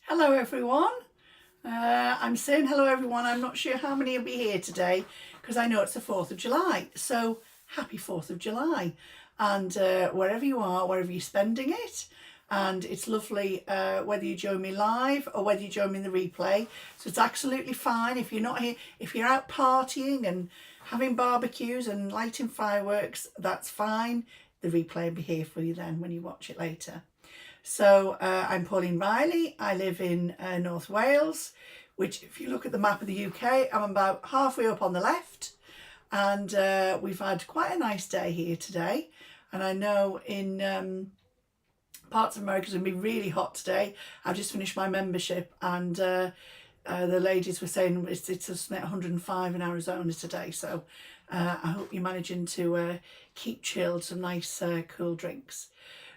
Hello everyone. I'm saying hello everyone. I'm not sure how many will be here today because I know it's the 4th of July. So happy 4th of July. And wherever you are, wherever you're spending it. And it's lovely whether you join me live or whether you join me in the replay. So it's absolutely fine if you're not here. If you're out partying and having barbecues and lighting fireworks, that's fine. The replay will be here for you then when you watch it later. So I'm Pauline Riley. I live in North Wales, which if you look at the map of the UK, I'm about halfway up on the left. And we've had quite a nice day here today. And I know in parts of America it's going to be really hot today. I've just finished my membership and the ladies were saying it's just 105 in Arizona today. So I hope you're managing to keep chilled, some nice cool drinks.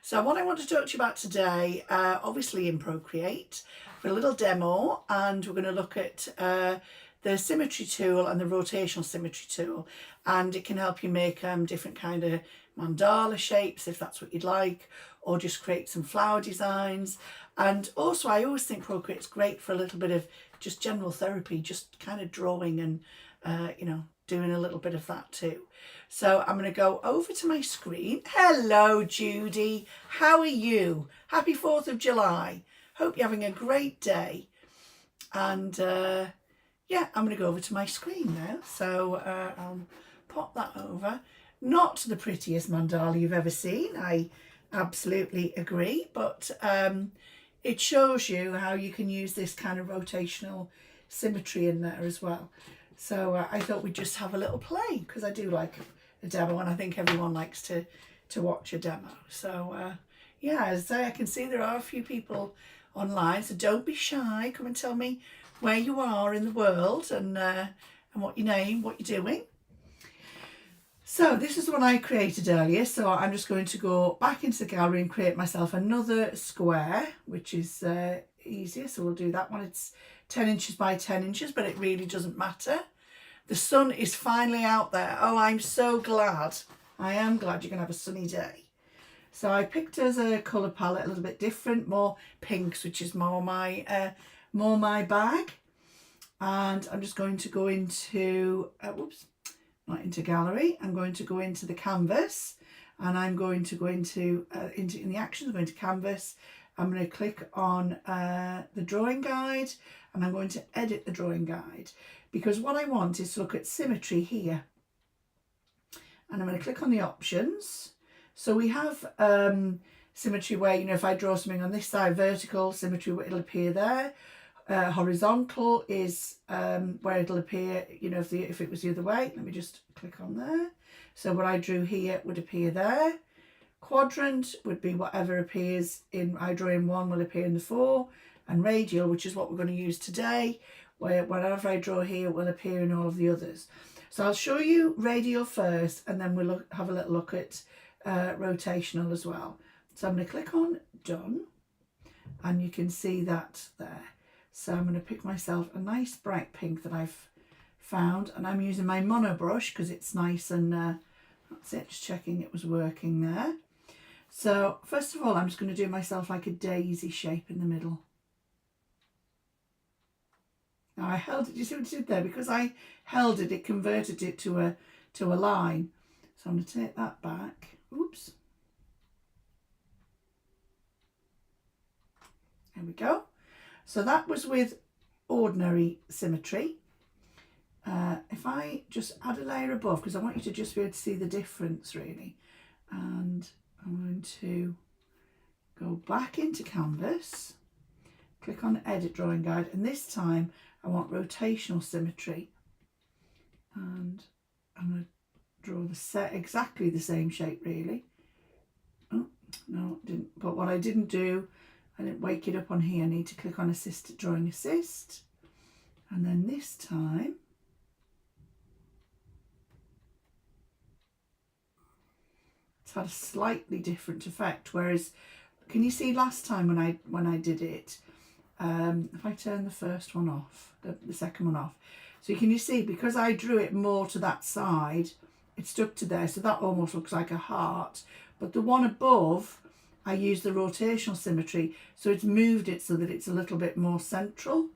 So what I want to talk to you about today, obviously in Procreate, for a little demo, and we're going to look at the symmetry tool and the rotational symmetry tool, and it can help you make different kind of mandala shapes if that's what you'd like, or just create some flower designs. And also I always think Procreate's great for a little bit of just general therapy, just kind of drawing and you know, doing a little bit of that too. So I'm going to go over to my screen. Hello, Judy. How are you? Happy 4th of July. Hope you're having a great day. And yeah, I'm going to go over to my screen now. So I'll pop that over. Not the prettiest mandala you've ever seen. I absolutely agree. But it shows you how you can use this kind of rotational symmetry in there as well. So I thought we'd just have a little play because I do like a demo and I think everyone likes to watch a demo. So yeah, as I can see there are a few people online, so don't be shy. Come and tell me where you are in the world and what your name, what you're doing. So this is the one I created earlier. So I'm just going to go back into the gallery and create myself another square, which is easier. So we'll do that one. It's 10 inches by 10 inches, but it really doesn't matter. The sun is finally out there. Oh, I'm so glad. I am glad you're going to have a sunny day. So I picked as a colour palette a little bit different, more pinks, which is more my bag. And I'm just going to go into, whoops, not into gallery. I'm going to go into the canvas and I'm going to go into in the actions, I'm going to canvas. I'm going to click on the drawing guide and I'm going to edit the drawing guide because what I want is to look at symmetry here. And I'm going to click on the options. So we have symmetry where, you know, if I draw something on this side, vertical symmetry, it'll appear there. Horizontal is where it'll appear, you know, if it was the other way. Let me just click on there. So what I drew here would appear there. Quadrant would be whatever appears in, I draw in one will appear in the 4, and radial, which is what we're going to use today, where whatever I draw here will appear in all of the others. So I'll show you radial first and then we'll have a little look at rotational as well. So I'm going to click on done and you can see that there. So I'm going to pick myself a nice bright pink that I've found and I'm using my mono brush because it's nice and that's it, just checking it was working there. So first of all, I'm just going to do myself like a daisy shape in the middle. Now I held it, you see what it did there? Because I held it, it converted it to a line. So I'm going to take that back. Oops. There we go. So that was with ordinary symmetry. If I just add a layer above, because I want you to just be able to see the difference really. And I'm going to go back into canvas, click on edit drawing guide, and this time I want rotational symmetry. And I'm going to draw the set exactly the same shape really. Oh, no, didn't. But what I didn't do, I didn't wake it up on here. I need to click on assist, drawing assist. And then this time, it's had a slightly different effect. Whereas, can you see last time when I did it, if I turn the first one off, the second one off, so can you see, because I drew it more to that side, it stuck to there. So that almost looks like a heart. But the one above, I use the rotational symmetry, so it's moved it so that it's a little bit more central.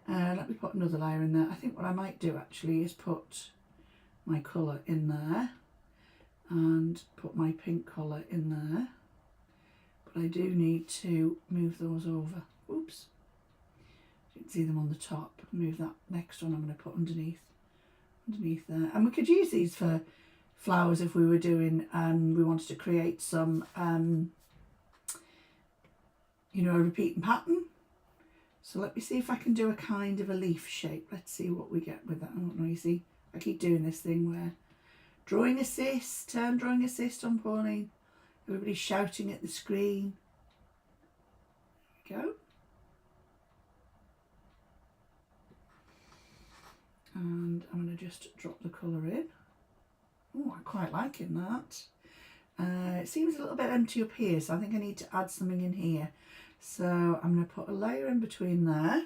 Let me put another layer in there. I think what I might do actually is put my colour in there and put my pink colour in there. But I do need to move those over. Oops. You can see them on the top. Move that next one I'm going to put underneath there. And we could use these for flowers if we were doing, we wanted to create some, you know, a repeating pattern. So let me see if I can do a kind of a leaf shape. Let's see what we get with that. I don't know, you see, I keep doing this thing where drawing assist, turn drawing assist on Pauline. Everybody's shouting at the screen. There we go. And I'm going to just drop the colour in. Oh, I'm quite liking that. It seems a little bit empty up here, so I think I need to add something in here. So I'm going to put a layer in between there.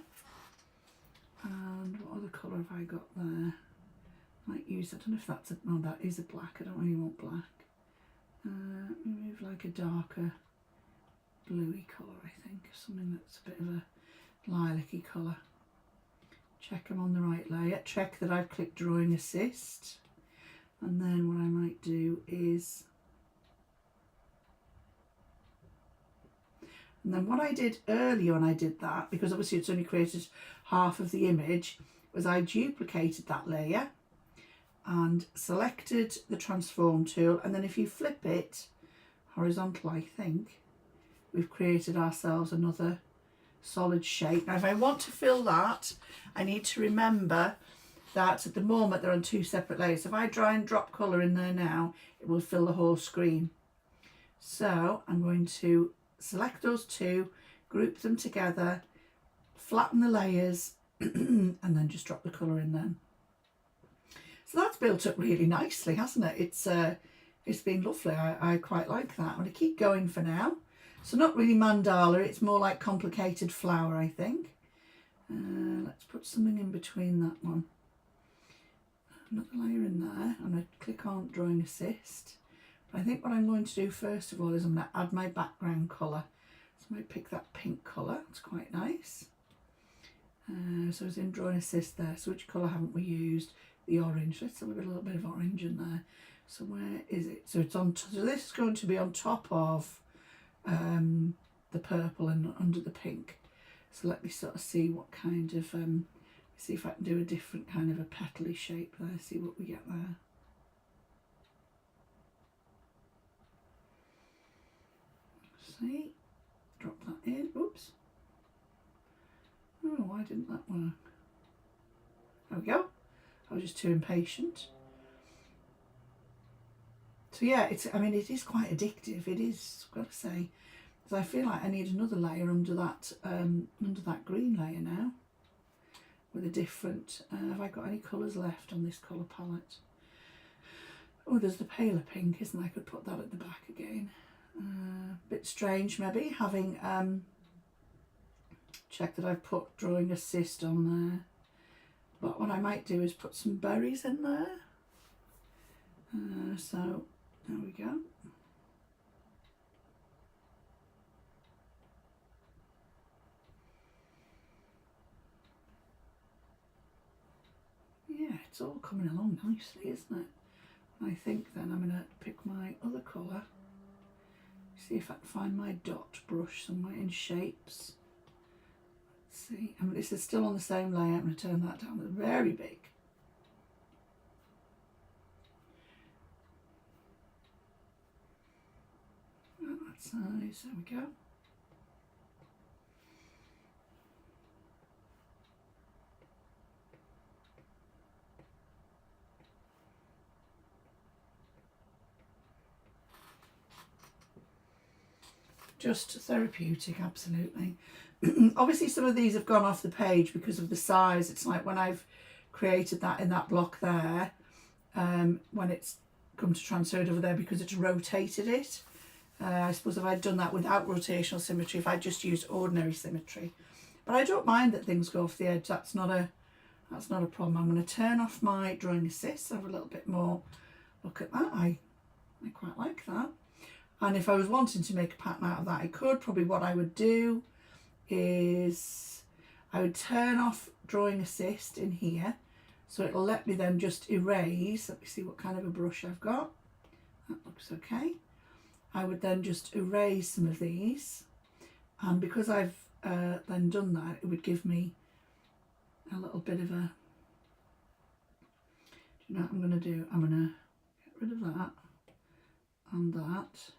And what other colour have I got there? Might use, I don't know if that's a, no, that is a black. I don't really want black. Move like a darker bluey colour, I think. Something that's a bit of a lilac-y colour. Check I'm on the right layer. Check that I've clicked drawing assist. And then what I might do is, and then what I did earlier when I did that, because obviously it's only created half of the image, was I duplicated that layer and selected the transform tool, and then if you flip it horizontal, I think we've created ourselves another solid shape. Now if I want to fill that, I need to remember that at the moment they're on two separate layers. If I try and drop colour in there now, it will fill the whole screen. So I'm going to select those two, group them together, flatten the layers, and then just drop the colour in then. So that's built up really nicely, hasn't it? It's been lovely. I quite like that. I'm going to keep going for now. So not really mandala, it's more like complicated flower, I think. Let's put something in between that one. Another layer in there. I'm going to click on drawing assist. But I think what I'm going to do first of all is I'm going to add my background colour. So I might pick that pink colour. It's quite nice. So it's in drawing assist there. So which colour haven't we used? The orange. Let's have a little bit of orange in there. So where is it? So it's on. So this is going to be on top of the purple and under the pink. So let me sort of see what kind of see if I can do a different kind of a petally shape there. See what we get there. See, drop that in. Oops. Oh, why didn't that work? There we go. I was just too impatient. So yeah, I mean, it is quite addictive. It is, I've got to say, because I feel like I need another layer under that green layer now, with a different. Have I got any colours left on this colour palette? Oh, there's the paler pink, isn't there? I could put that at the back again. Bit strange, maybe having check that I've put drawing assist on there. But what I might do is put some berries in there. So there we go. Yeah, it's all coming along nicely, isn't it? I think then I'm going to pick my other colour. See if I can find my dot brush somewhere in shapes. Let's see. I mean, this is still on the same layer. I'm going to turn that down. It's very big. That size. There we go. Just therapeutic, absolutely. Obviously some of these have gone off the page because of the size. It's like when I've created that in that block there, when it's come to transfer it over there because it's rotated it. I suppose if I'd done that without rotational symmetry, if I just used ordinary symmetry. But I don't mind that things go off the edge. That's not a problem. I'm going to turn off my drawing assist, have a little bit more look at that. I quite like that. And if I was wanting to make a pattern out of that, I could. Probably what I would do is I would turn off drawing assist in here, so it'll let me then just erase. Let me see what kind of a brush I've got. That looks okay. I would then just erase some of these, and because I've then done that, it would give me a little bit of a, do you know what I'm going to do? I'm going to get rid of that and that,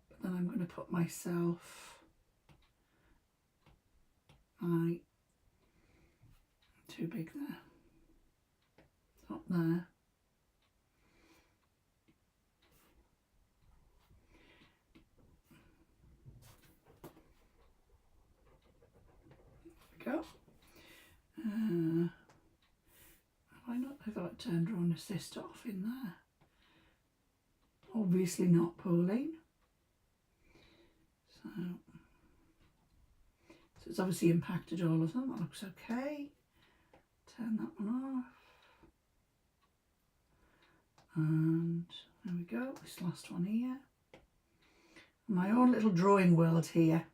but then I'm going to put myself right, too big there, up there. There we go. Why not? I thought I turned drawn assist off in there. Obviously not, Pauline. So it's obviously impacted all of them. That looks okay. Turn that one off. And there we go, this last one here. My own little drawing world here.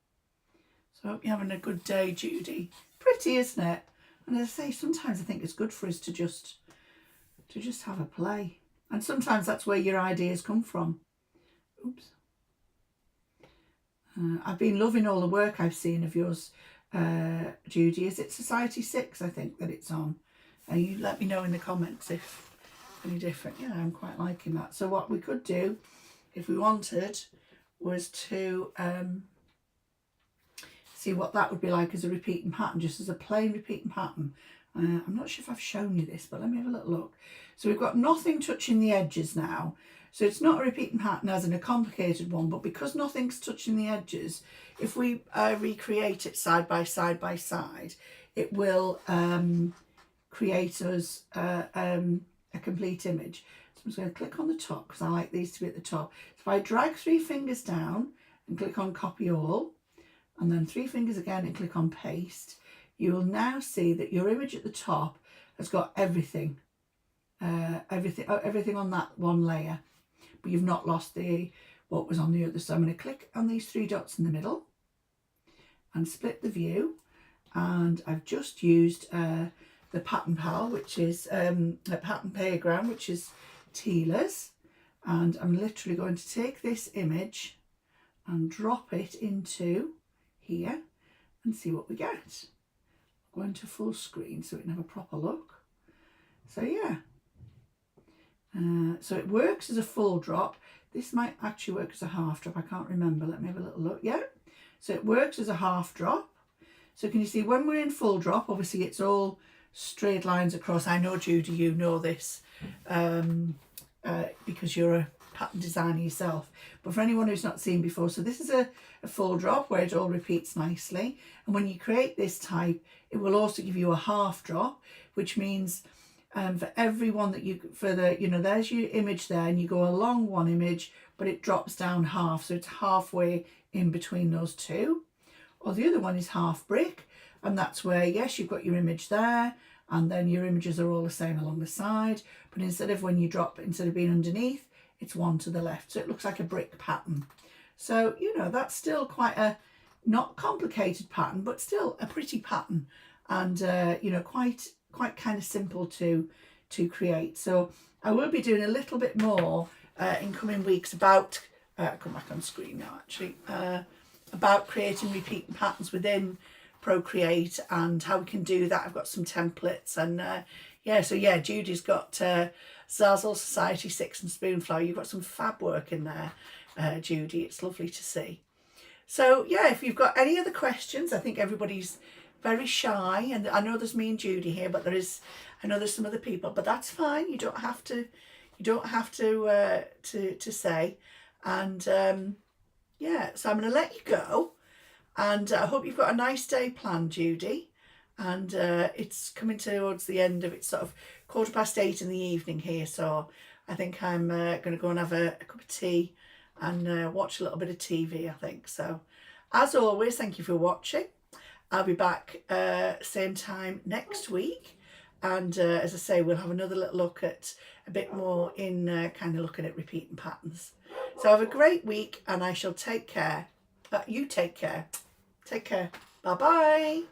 So I hope you're having a good day, Judy. Pretty, isn't it? And as I say, sometimes I think it's good for us to just have a play. And sometimes that's where your ideas come from. Oops. I've been loving all the work I've seen of yours, Judy. Is it Society 6, I think, that it's on? You let me know in the comments if any different. Yeah, I'm quite liking that. So what we could do, if we wanted, was to see what that would be like as a repeating pattern, just as a plain repeating pattern. I'm not sure if I've shown you this, but let me have a little look. So we've got nothing touching the edges now. So it's not a repeating pattern as in a complicated one, but because nothing's touching the edges, if we recreate it side by side by side, it will create us a complete image. So I'm just going to click on the top because I like these to be at the top. So if I drag 3 fingers down and click on copy all, and then 3 fingers again and click on paste, you will now see that your image at the top has got everything, everything on that one layer, but you've not lost what was on the other. So I'm going to click on these 3 dots in the middle and split the view, and I've just used the pattern pal, which is a pattern playground, which is Teela's, and I'm literally going to take this image and drop it into here and see what we get. Go into full screen so we can have a proper look. So yeah, so it works as a full drop. This might actually work as a half drop, I can't remember. Let me have a little look. Yeah, so it works as a half drop. So can you see when we're in full drop, obviously it's all straight lines across. I know, Judy, you know this because you're a pattern designer yourself, but for anyone who's not seen before, so this is a full drop where it all repeats nicely, and when you create this type, it will also give you a half drop, which means for every one that you, for the, you know, there's your image there, and you go along one image, but it drops down half, so it's halfway in between those two. Or the other one is half brick, and that's where, yes, you've got your image there, and then your images are all the same along the side, but instead of when you drop, instead of being underneath, it's one to the left, so it looks like a brick pattern. So, you know, that's still quite a not complicated pattern, but still a pretty pattern, and you know, quite kind of simple to create. So I will be doing a little bit more in coming weeks about come back on screen now actually, about creating repeating patterns within Procreate and how we can do that. I've got some templates, and yeah, so yeah, Judy's got Zazzle, Society 6 and Spoonflower. You've got some fab work in there, Judy. It's lovely to see. So yeah, if you've got any other questions, I think everybody's very shy, and I know there's me and Judy here, but I know there's some other people, but that's fine. You don't have to say. And yeah, so I'm going to let you go, and I hope you've got a nice day planned, Judy. And it's coming towards the end of it, sort of 8:15 in the evening here, so I think I'm going to go and have a cup of tea and watch a little bit of TV, I think. So as always, thank you for watching. I'll be back same time next week, and as I say, we'll have another little look at a bit more in kind of looking at repeating patterns. So have a great week, and I shall take care. You take care. Take care. Bye-bye.